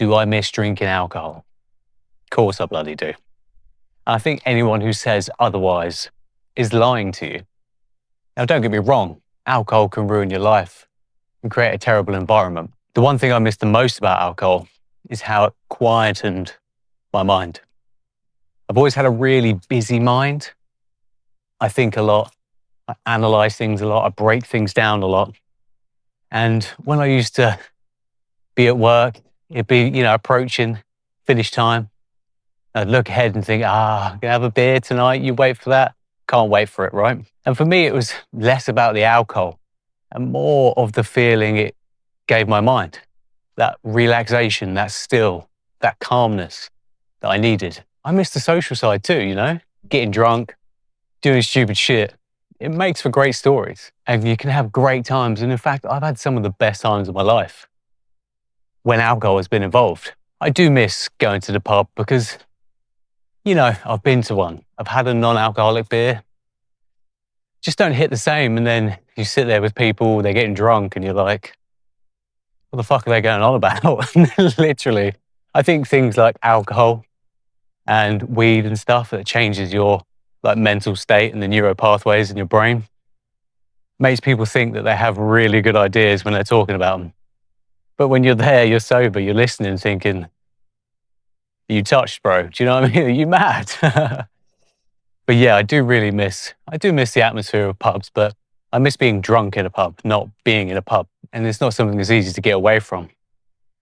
Do I miss drinking alcohol? Of course I bloody do. I think anyone who says otherwise is lying to you. Now, don't get me wrong, alcohol can ruin your life and create a terrible environment. The one thing I miss the most about alcohol is how it quietened my mind. I've always had a really busy mind. I think a lot, I analyze things a lot, I break things down a lot. And when I used to be at work, it'd be, approaching finish time. I'd look ahead and think, gonna have a beer tonight, you wait for that. Can't wait for it, right? And for me, it was less about the alcohol and more of the feeling it gave my mind. That relaxation, that still, that calmness that I needed. I miss the social side too, getting drunk, doing stupid shit. It makes for great stories and you can have great times. And in fact, I've had some of the best times of my life when alcohol has been involved. I do miss going to the pub because, I've been to one. I've had a non-alcoholic beer. Just don't hit the same. And then you sit there with people, they're getting drunk and you're like, what the fuck are they going on about? Literally. I think things like alcohol and weed and stuff that changes your mental state and the neural pathways in your brain makes people think that they have really good ideas when they're talking about them. But when you're there, you're sober, you're listening, thinking, you touched, bro. Do you know what I mean? Are you mad? But yeah, I do miss the atmosphere of pubs, but I miss being drunk in a pub, not being in a pub. And it's not something that's easy to get away from.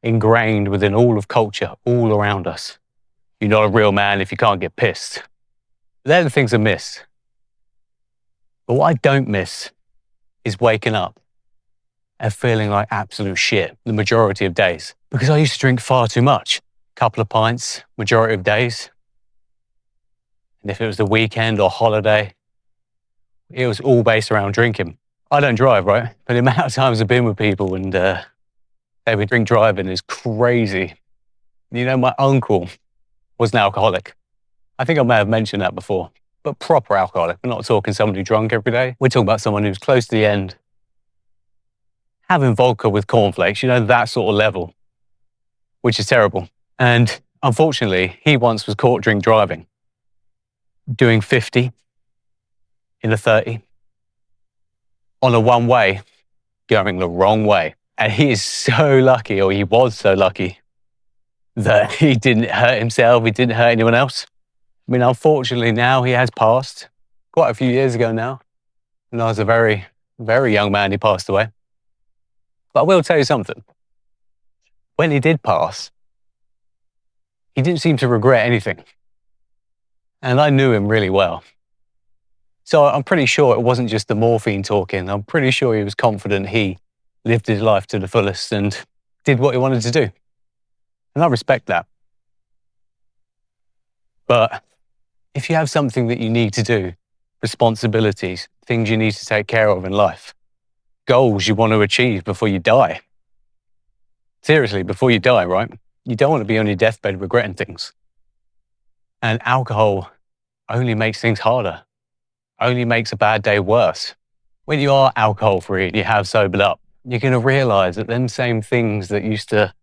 Ingrained within all of culture, all around us. You're not a real man if you can't get pissed. They're the things I miss. But what I don't miss is waking up and feeling like absolute shit the majority of days. Because I used to drink far too much. Couple of pints, majority of days. And if it was the weekend or holiday, it was all based around drinking. I don't drive, right? But the amount of times I've been with people and they would drink driving is crazy. My uncle was an alcoholic. I think I may have mentioned that before, but proper alcoholic. We're not talking someone who drunk every day. We're talking about someone who's close to the end, having vodka with cornflakes, that sort of level, which is terrible. And unfortunately, he once was caught drink driving, doing 50 in a 30 on a one-way, going the wrong way. And he is so lucky, or he was so lucky, that he didn't hurt himself, he didn't hurt anyone else. I mean, unfortunately now he has passed, quite a few years ago now. And I was a very, very young man, he passed away. But I will tell you something. When he did pass, he didn't seem to regret anything. And I knew him really well. So I'm pretty sure it wasn't just the morphine talking. I'm pretty sure he was confident he lived his life to the fullest and did what he wanted to do. And I respect that. But if you have something that you need to do, responsibilities, things you need to take care of in life, goals you want to achieve before you die. Seriously, before you die, right? You don't want to be on your deathbed regretting things. And alcohol only makes things harder, only makes a bad day worse. When you are alcohol-free and you have sobered up, you're going to realize that them same things that used to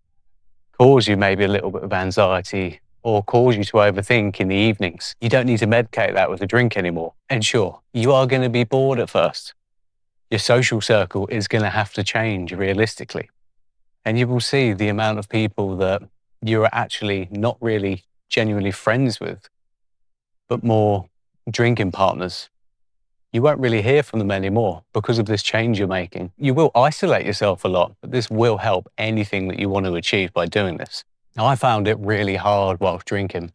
cause you maybe a little bit of anxiety or cause you to overthink in the evenings, you don't need to medicate that with a drink anymore. And sure, you are going to be bored at first. Your social circle is going to have to change realistically. And you will see the amount of people that you're actually not really genuinely friends with, but more drinking partners. You won't really hear from them anymore because of this change you're making. You will isolate yourself a lot, but this will help anything that you want to achieve by doing this. Now, I found it really hard whilst drinking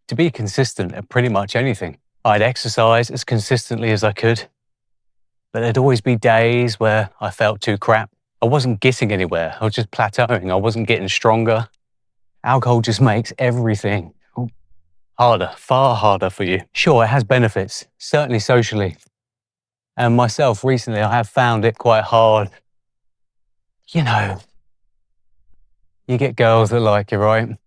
to be consistent at pretty much anything. I'd exercise as consistently as I could, but there'd always be days where I felt too crap. I wasn't getting anywhere. I was just plateauing. I wasn't getting stronger. Alcohol just makes everything harder, far harder for you. Sure, it has benefits, certainly socially. And myself, recently, I have found it quite hard. You get girls that like you, right? And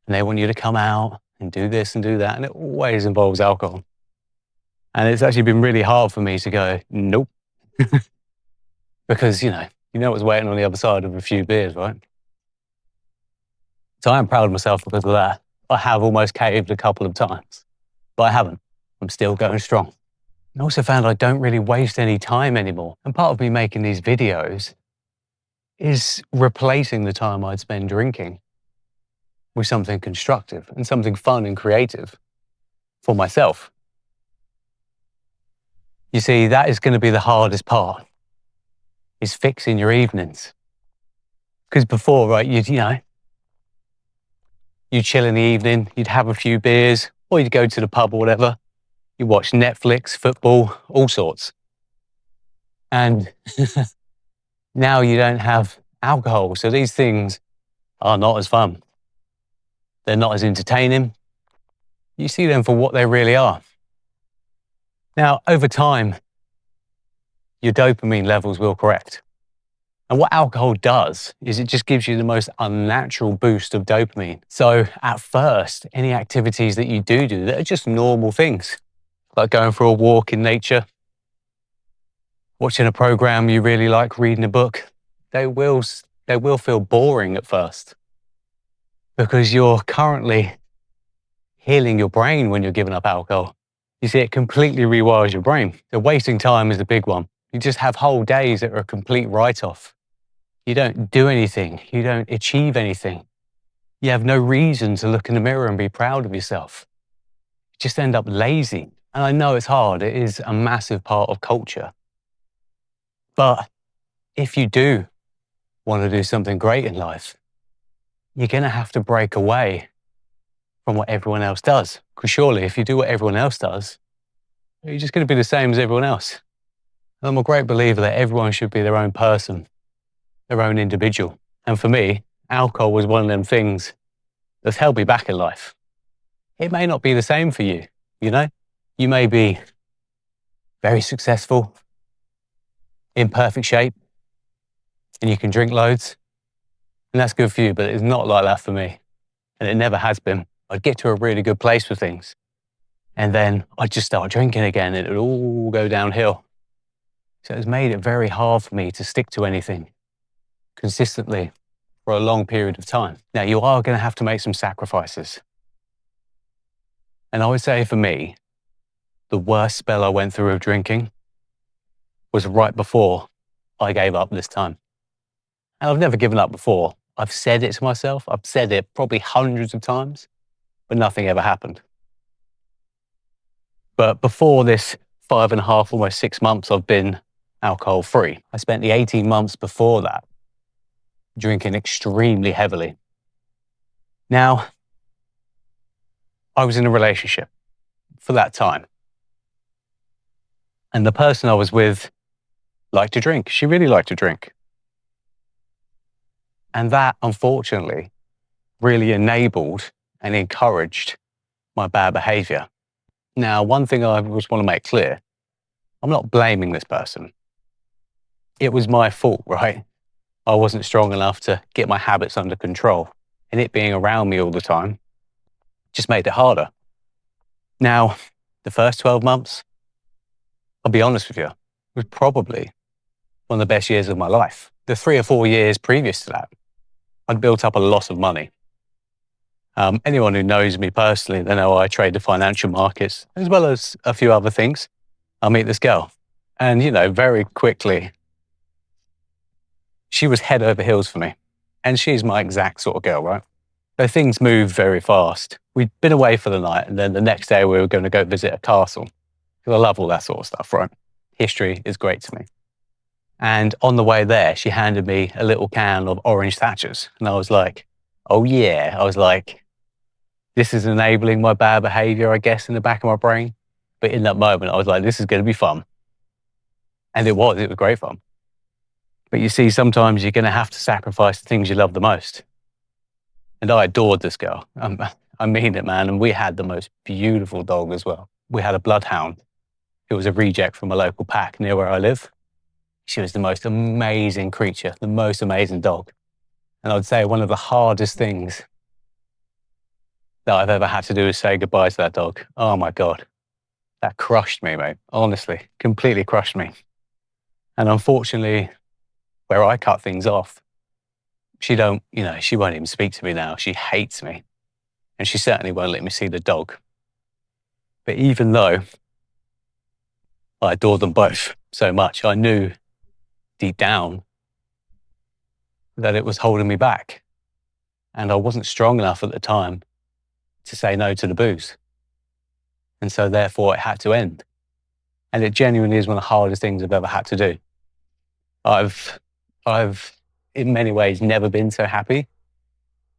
they want you to come out and do this and do that. And it always involves alcohol. And it's actually been really hard for me to go, nope. Because, you know what's waiting on the other side of a few beers, right? So I am proud of myself because of that. I have almost caved a couple of times, but I haven't. I'm still going strong. I also found I don't really waste any time anymore. And part of me making these videos is replacing the time I'd spend drinking with something constructive and something fun and creative for myself. You see, that is going to be the hardest part, is fixing your evenings. Because before, right, you'd chill in the evening, you'd have a few beers, or you'd go to the pub or whatever. You watch Netflix, football, all sorts. And now you don't have alcohol. So these things are not as fun. They're not as entertaining. You see them for what they really are. Now, over time, your dopamine levels will correct. And what alcohol does is it just gives you the most unnatural boost of dopamine. So at first, any activities that you do that are just normal things, like going for a walk in nature, watching a program you really like, reading a book, they will feel boring at first because you're currently healing your brain when you're giving up alcohol. You see, it completely rewires your brain. So wasting time is a big one. You just have whole days that are a complete write-off. You don't do anything. You don't achieve anything. You have no reason to look in the mirror and be proud of yourself. You just end up lazy. And I know it's hard. It is a massive part of culture. But if you do want to do something great in life, you're going to have to break away from what everyone else does. Because surely if you do what everyone else does, you're just going to be the same as everyone else. And I'm a great believer that everyone should be their own person, their own individual. And for me, alcohol was one of them things that's held me back in life. It may not be the same for you, you know? You may be very successful, in perfect shape, and you can drink loads. And that's good for you, but it's not like that for me. And it never has been. I'd get to a really good place with things. And then I'd just start drinking again and it would all go downhill. So it's made it very hard for me to stick to anything consistently for a long period of time. Now, you are going to have to make some sacrifices. And I would say for me, the worst spell I went through of drinking was right before I gave up this time. And I've never given up before. I've said it to myself. I've said it probably hundreds of times, but nothing ever happened. But before this 5.5, almost 6 months, I've been alcohol free. I spent the 18 months before that drinking extremely heavily. Now, I was in a relationship for that time. And the person I was with liked to drink. She really liked to drink. And that, unfortunately, really enabled and encouraged my bad behavior. Now, one thing I just want to make clear, I'm not blaming this person. It was my fault, right? I wasn't strong enough to get my habits under control, and it being around me all the time just made it harder. Now, the first 12 months, I'll be honest with you, was probably one of the best years of my life. The 3 or 4 years previous to that, I'd built up a lot of money. Anyone who knows me personally, they know I trade the financial markets as well as a few other things. I meet this girl and, very quickly, she was head over heels for me. And she's my exact sort of girl, right? So things move very fast. We'd been away for the night and then the next day we were going to go visit a castle. Because I love all that sort of stuff, right? History is great to me. And on the way there, she handed me a little can of orange Thatchers. And I was like, oh yeah. I was like, this is enabling my bad behavior, I guess, in the back of my brain. But in that moment, I was like, this is going to be fun. And it was great fun. But you see, sometimes you're going to have to sacrifice the things you love the most. And I adored this girl. I mean it, man. And we had the most beautiful dog as well. We had a bloodhound. It was a reject from a local pack near where I live. She was the most amazing creature, the most amazing dog. And I would say one of the hardest things that I've ever had to do is say goodbye to that dog. Oh my God. That crushed me, mate. Honestly, completely crushed me. And unfortunately, where I cut things off she won't even speak to me now. She hates me. And she certainly won't let me see the dog. But even though I adore them both so much, I knew deep down that it was holding me back. And I wasn't strong enough at the time to say no to the booze. And so therefore it had to end. And it genuinely is one of the hardest things I've ever had to do. I've in many ways never been so happy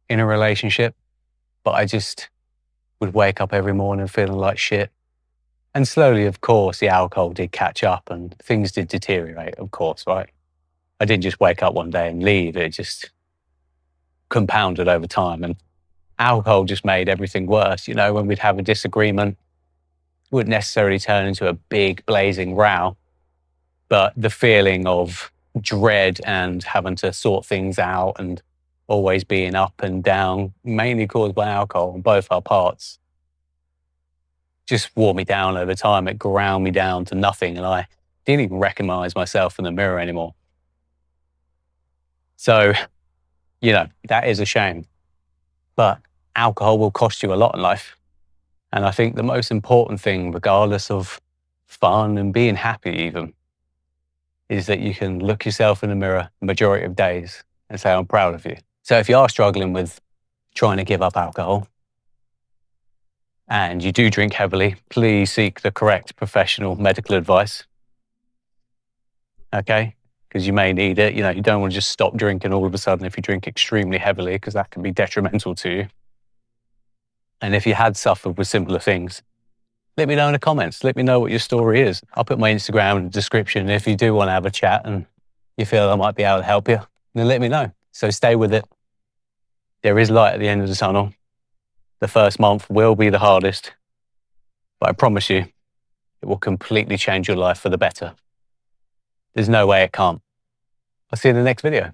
in a relationship, but I just would wake up every morning feeling like shit. And slowly, of course, the alcohol did catch up and things did deteriorate, of course, right? I didn't just wake up one day and leave. It just compounded over time. And alcohol just made everything worse. You know, when we'd have a disagreement, it wouldn't necessarily turn into a big blazing row, but the feeling of dread and having to sort things out and always being up and down, mainly caused by alcohol on both our parts, just wore me down over time. It ground me down to nothing, and I didn't even recognize myself in the mirror anymore. So, that is a shame. But alcohol will cost you a lot in life. And I think the most important thing, regardless of fun and being happy even, is that you can look yourself in the mirror the majority of days and say, I'm proud of you. So if you are struggling with trying to give up alcohol and you do drink heavily, please seek the correct professional medical advice. Okay? Because you may need it. You don't want to just stop drinking all of a sudden if you drink extremely heavily, because that can be detrimental to you. And if you had suffered with similar things, let me know in the comments. Let me know what your story is. I'll put my Instagram in the description. If you do want to have a chat and you feel I might be able to help you, then let me know. So stay with it. There is light at the end of the tunnel. The first month will be the hardest, but I promise you, it will completely change your life for the better. There's no way it can't. I'll see you in the next video.